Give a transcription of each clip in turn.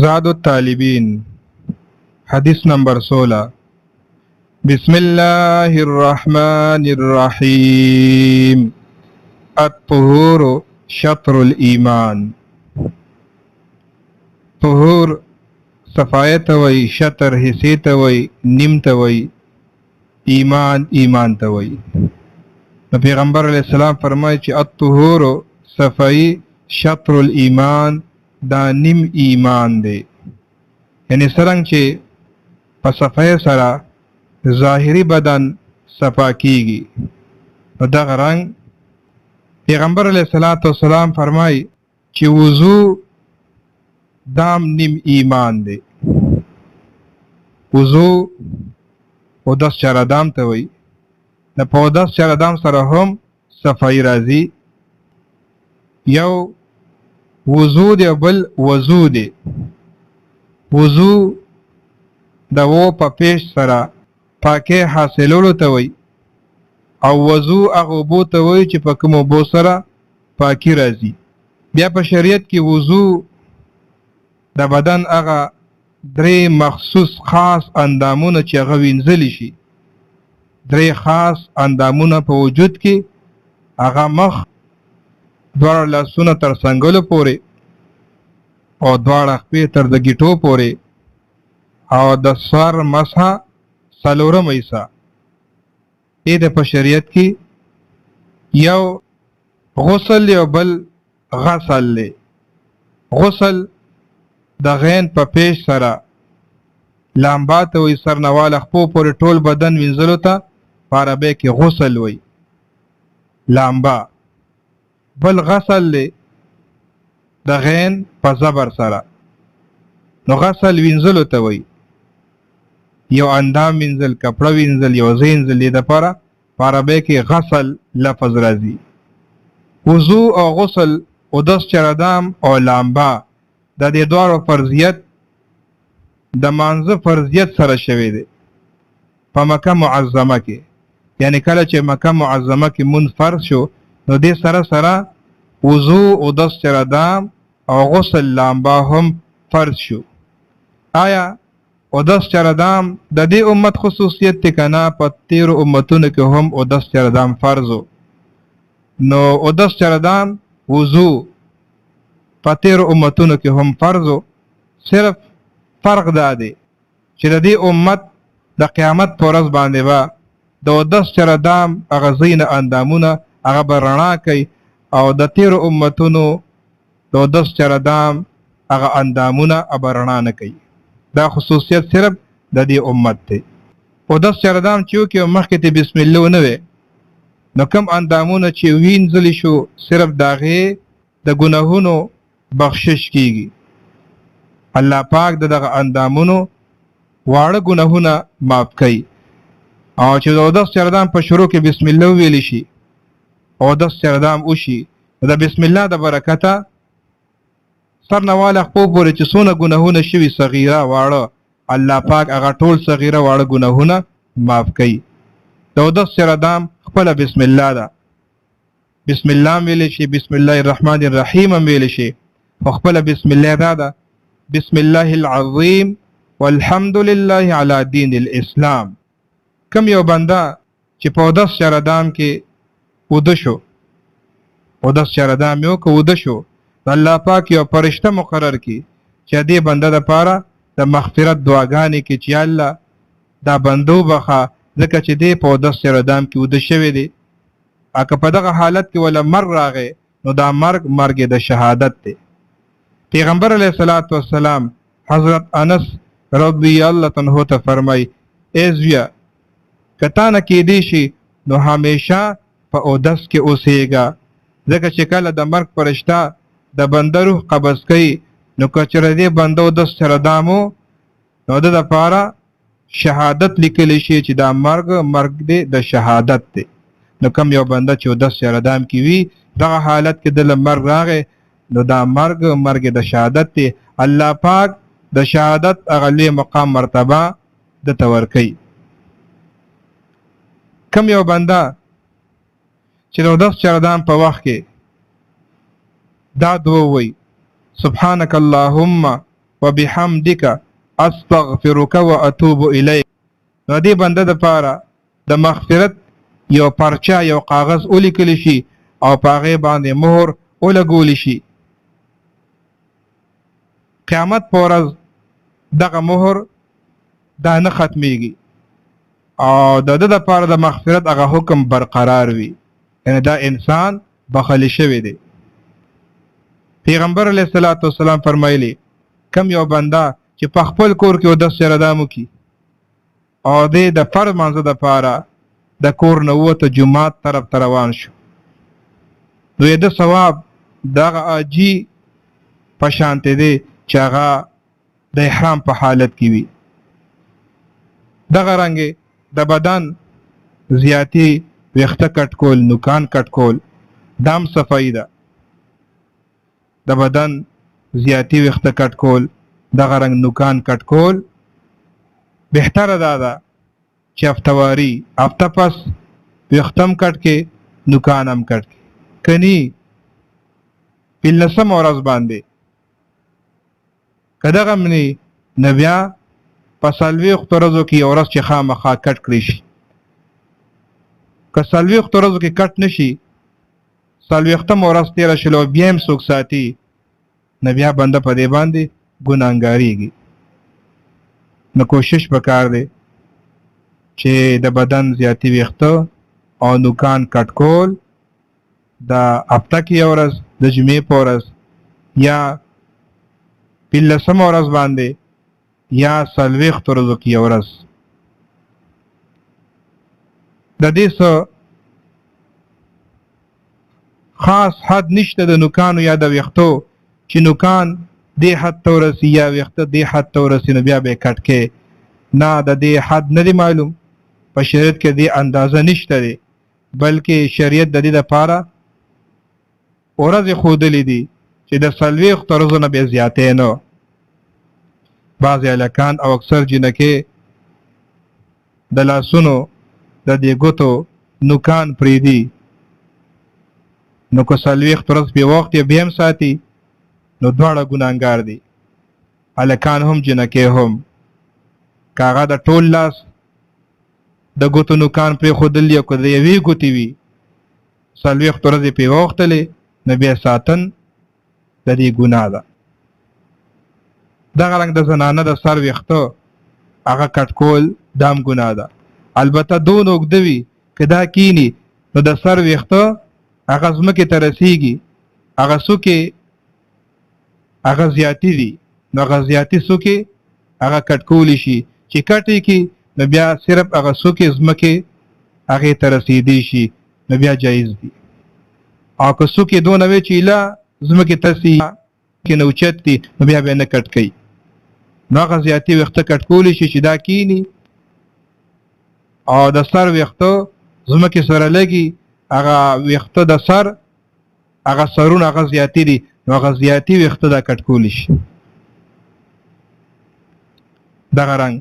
زاد الطالبین حدیث نمبر 16 بسم اللہ الرحمن الرحیم الطہور شطر الایمان. طہور صفائی ته وایي، شطر حصے ته وایي، نیم ته وایي، ایمان ته وایي. نو پیغمبر علیہ السلام فرمایي چې الطہور صفائی شطر الایمان دا نیم ایمان دی. یعنی څرنګه چې په صفای سره ظاهری بدن صفا کیږي، نو دغه رنګ پیغمبر علیہ السلام فرمایي چې وضو دام نیم ایمان دی. وضو او دس چردام ته وایي. نه په دس چردام سره هم صفای راځي. یو وضو دی بل وضو دی. وضو د و په پیش سره پاکه حاصلولو ته وایي، او وضو هغه اوبو ته وایي چې په کوم اوبو سره پاکي راځي. بیا په شریعت کې وضو د بدن هغه درې مخصوص خاص اندامونه چې هغه وینځلی شي. درې خاص اندامونه په وجود کې، هغه مخ، دواړه لاسونه تر څنګلو پورې، او دواړه خپې تر د ګیټو پورې، او د سر مسحه څلورم حصہ. دې د په شریعت کې یو غسل دی او بل غسل دی. غسل د غین په پیش سره لامبا ته وایي، سر نه واله خپو پورې ټول بدن وینځلو ته په عربی کې غسل وایي، لامبا. بل غسل دی د غین په زبر سره، نو غسل وینځلو ته وایي. یو اندام وینځل، کپړه وینځل، یو ځای وینځل، دې دپاره په عربی کې غسل لفظ راځي. وضو او غسل او دس چردام او لامبا د دې دواړو فرضیت د مانځه فرضیت سره شوی دی په مکه معظمه کې. یعنی کله چې مکه معظمه کې مونځ فرض شو، نو دې سره سره وضو او دس چردام او غسل لامبا هم فرض شو. آیا او دس چردام د دې امت خصوصیت دی که نه؟ په تیرو امتونو کې هم او دس چردام فرضو. نو او دس چردام وضو په تیرو امتونو کې هم فرضو. صرف فرق دا دی چې د دې امت د قیامت په ورځ باندې به د او دس چردام هغه ځینې اندامونه هغه به رڼا کوي، او د تیرو امتونو د او دس چردام هغه اندامونه به رڼا نه کوي. دا خصوصیت صرف د دې امت دی. او دس چردام چې وکړي او مخکې ته بسم الله ونه وی، نو کوم اندامونه چې وینځلی شو، صرف د هغې د ګناهونو بخشش کیږي. الله پاک دغه اندامونو واړه ګناهونه معاف کوي. او چې د دس چردام په شروع کې بسم الله ویلی شي او دس چردام وشي، د بسم الله د برکته سر نه واله خپو پورې چې څونه ګناهونه شوي، صغیره واړه، الله پاک هغه ټول صغیره واړه ګناهونه معاف کوي. د دس چردام خپله بسم الله ده. بسم الله هم ویلی شي، بسم الله الرحمن الرحیم هم ویلی شي، خو خپله بسم الله دا ده: بسم الله العظیم والحمد لله علی دین الاسلام. کم یو بنده چې په دس چردام کې وده شو، او دس چردام یو که وده شو، الله پاک یو فرشته مقرر کی چې دې بنده دپاره د مغفرت دعاګانې کې چې الله دا بندو بخه، ځکه چې دې په دس چردام کې وده شوی دی. که په دغه حالت کې ولا مرګ راغی، نو دا مرګ د شهادت دی. پیغمبر علیہ السلام حضرت انس رضی اللہ عنہ ته فرمای: ای زویا، که تا نه کیدی شي نو همیشه په اودس کې اوسېږه، ځکه چې کله د مرګ فرشته د بنده روح قبض کوي، نو که چېرې دې بنده اودس چردامو، نو د دپاره شهادت لیکلی شي چې دا مرګ دی د شهادت دی. نو کم یو بنده چې اودس چردام کې وي، دغه حالت کې دله مرګ راغی، نو دا مرګ د شهادت دی. الله پاک د شهادت هغه لوی مقام مرتبه دته ورکوي. کم یو بنده چې د اودس چردام په وخت کې دا دعا وایي: سبحانك اللهم وبحمدک استغفرک واتوب الیک. نو دې بنده د پاره د مغفرت یو پرچا یو کاغذ ولیکل شي او په هغې باندې مهر ولګول شي. قیامت په ورځ دغه مهر دا نه ختمیږي او د ده دپاره د مغفرت هغه حکم برقرار وي، یعنی دا انسان بخلی شوی دی. پیغمبر علیه الصلاة والسلام فرمایلی کم یو بنده چې په خپل کور کې اودس چردام وکړي او دی د فرض لمانځه دپاره د کور نه ووته جومات طرف ته روان شو، نو یې د ثواب دغه حاجي په شانتې دی چې هغه د احرام په حالت کې وي. دغه رنګې د بدن زیاتی ویښته کټ کول، نوکان کټ کول دام صفایي ده. د بدن زیاتی ویښته کټ کول، دغه رنګ نوکان کټ کول بهتره دا ده چې افتواری هفته پس ویښته هم کټ کې نوکان هم کټ کې، کني 15 ورځ باندې که دغه مني نه بیا په 40 ورځو کې یو ورځ چې خامخا کټ کړی شي. که 40 ورځو کې کټ نشي 40 ورځ تېره شله او بیا هم څوک ساتي نه بیا بنده په دې باندې ګناهګاریږي. نو کوشش پکار دی چې د بدن زیاتی ویښته او نوکان کټ کول د هفته کې یو ورځ د جمعې په ورځ یا 15 ورځ باندې یا 40 ورځو کې یو ورځ. د دې څه خاص حد نشته د نوکانو یا د ویښتو چې نوکان دې حد ته ورسي یا ویښته دې حد ته ورسي نو بیا به یې کټ کې. نه د دې حد نه دی معلوم، په شریعت کې دې اندازه نشته دی، بلکې شریعت د دې دپاره ورځې ښودلې دي چې د 40 ورځو نه بیا زیاتې نه. بعضې هلکان او اکثر جنکې د لاسونو د دې ګوتو نوکان پرېږدي، نو که 40 ورځ په وخت یې بیا هم ساتي نو دواړه ګناهګار دي، هلکان هم جنکې هم. که هغه د ټول لاس د ګوتو نوکان پرېښودل دي او که د یوې ګوتې وي 40 ورځې پې واوښتلې نو بیا ساتن د دې ګناه ده. دغه رنګ د زنانه د سر ویښته هغه کټ کول دا هم ګناه ده. البته دون اوږده وي که دا کیني نو د سر ویښته هغه ځمکې ته رسیږي، هغه څوکې هغه زیاتي دي، نو هغه زیاتي څوکې هغه کټ کولی شي. چې کټ یې کړي نو بیا صرف هغه څوکې ځمکې هغې ته رسیدی شي نو بیا جایز دي. او که څوکې دونه وي چې ایله ځمکې ته رسي کې نه اوچت دي نو بیا به یې نه کټ کوي، نو هغه زیاتي ویښته کټ کولی شي چې دا کیني او د سر ویښته ځمکې سره لګي، هغه ویښته د سر هغه سرونه هغه زیاتي دي نو هغه زیاتي ویښته دا کټ کولی شي. دغه رنګ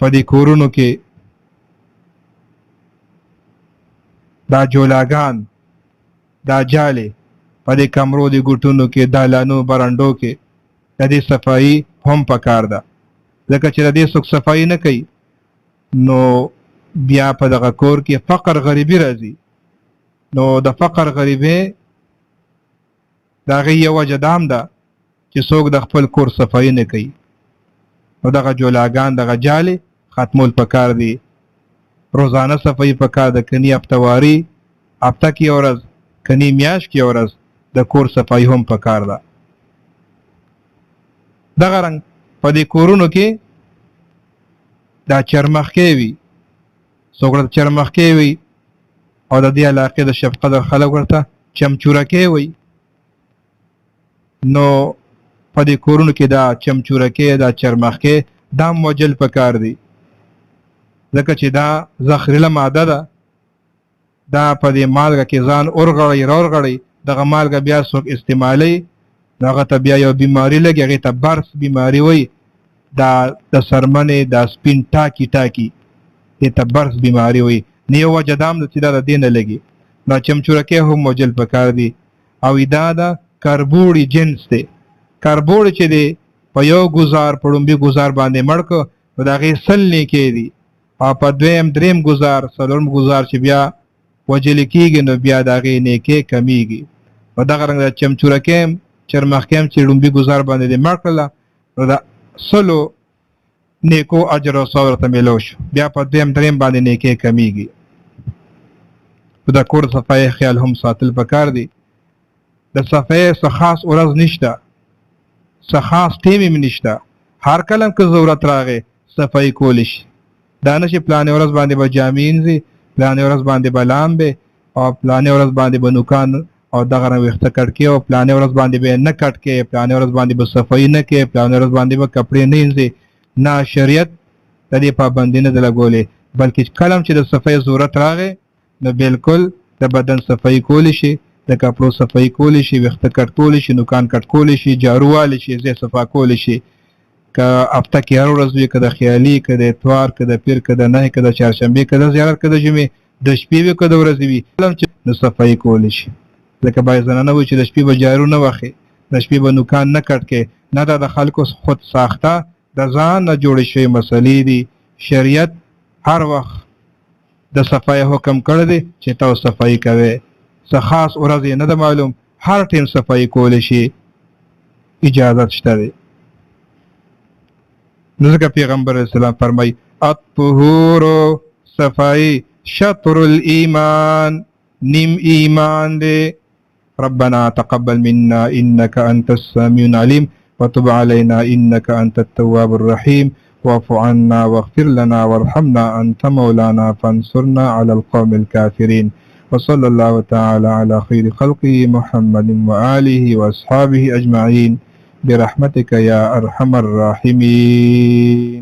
په دې کورونو کې دا جولاګان دا جالې په دې کمرو د ګوټونو کې دالانو برنډو کې د دې صفایي هم پکار ده، ځکه چې د دې څوک صفایي نه کوي نو بیا په دغه کور کې فقر غریبي راځي. نو د فقر غریبۍ د هغې یو وجه دا هم ده چې څوک د خپل کور صفایي نه کوي. نو دغه جولاګان دغه جالې ختمول پکار دي، روزانه صفایي پکار ده، کني هفتواري هفته کې یو ورځ، کني میاشت کې یو ورځ د کور صفایي هم پکار ده. دغه رنګ په دې کورونو کې دا چرمخکې وي، څوک ورته چرمخکې وي او د دې علاقې د شفقدر خلک ورته چمچورکې وي. نو په دې کورونو کې دا چمچورکې دا چرمخکې دا هم وجل پکار دي، ځکه چې دا زهرجنه ماده ده، دا په دې مالګه کې ځان اورغړی راورغړی، دغه مالګه بیا څوک استعمالی نو هغه ته بیا یو بیماري لګي، هغې ته برس بیماري وایي، دا د سرمنې دا سپین ټاکي ټاکي دې ته برس بیماري وایي. نو یو وجه دا هم ده چې دا د دې نه لګي. دا چمچورکې هم وجل پکار دي. او دا د کربوړي جنس دی. کربوړي چې دی په یو گزار په لومبي گزار باندې مړ کو نو د هغې 100 نیکۍ دي او په دویم دریم گزار څلورم گزار چې بیا وجل کېږي نو بیا د هغې نیکۍ کمیږي. په دغه رنګ د چمچورکیم چرمخکیم چې لومبي گزار باندې دې مړ کړله نو د 100 نیکو اجر او ثواب ورته میلو شو، بیا په دویم دریم باندې نیکۍ کمیږي. په د کور صفایي خیال هم ساتل پکار دي. د صفایي څه خاص ورځ نشته، څه خاص ټیم هم نشته، هر کله که ضرورت راغی صفایي کولی شي. دا نه چې پلانې ورځ باندې به جامې انځي، پلانې ورځ باندې به لامبې او پلانې ورځ باندې به نوکان او دغه رنګ ویښته کټ کې او پلانې ورځ باندې به نه کټ کې، پلانې ورځ باندې به صفایي نه کې، پلانې ورځ باندې به کپړې نه انځي. نه، شریعت د دې پابندي نه ده لګولې، بلکې کله چې د صفایي ضرورت راغی نو بالکل د بدن صفایي کولی شي، د کپړو صفایي کولی شي، ویښته کټ کولی شي، نوکان کټ کولی شي، جارو والی شي، ځای صفا کولی شي. که هفته کې هر ورځ وي، که د خیالي، که د اتوار، که د پیر، که د نهي، که د چهارشنبې، که د زیارت، که د جمعې، د شپې وي که د ورځې وي، نو صفایي کولی شي. لکه باید زنانه وي چې د شپې به جارو نه وهي، د شپې به نوکان نه کټ کې، نه دا د خلکو خود ساخته د ځان نه جوړې شوې مسلې دي. شریعت هر وخت د صفایي حکم کړی دی چې تاسو صفایي کوئ، څه خاص ورځ یې نه ده معلوم، هر ټیم صفایي کولی شي، اجازت شته دی. نو ځکه پیغمبر علیه السلام فرمایي الطہور صفایي شطر الایمان، نیم ایمان دی. ربنا تقبل منا انك انت السميع العليم وتب علينا انك انت التواب الرحيم واعف عنا واغفر لنا وارحمنا انت مولانا فانصرنا على القوم الكافرين. وصلى الله تعالى على خير خلقه محمد وآله وأصحابه أجمعين برحمتك يا أرحم الراحمين.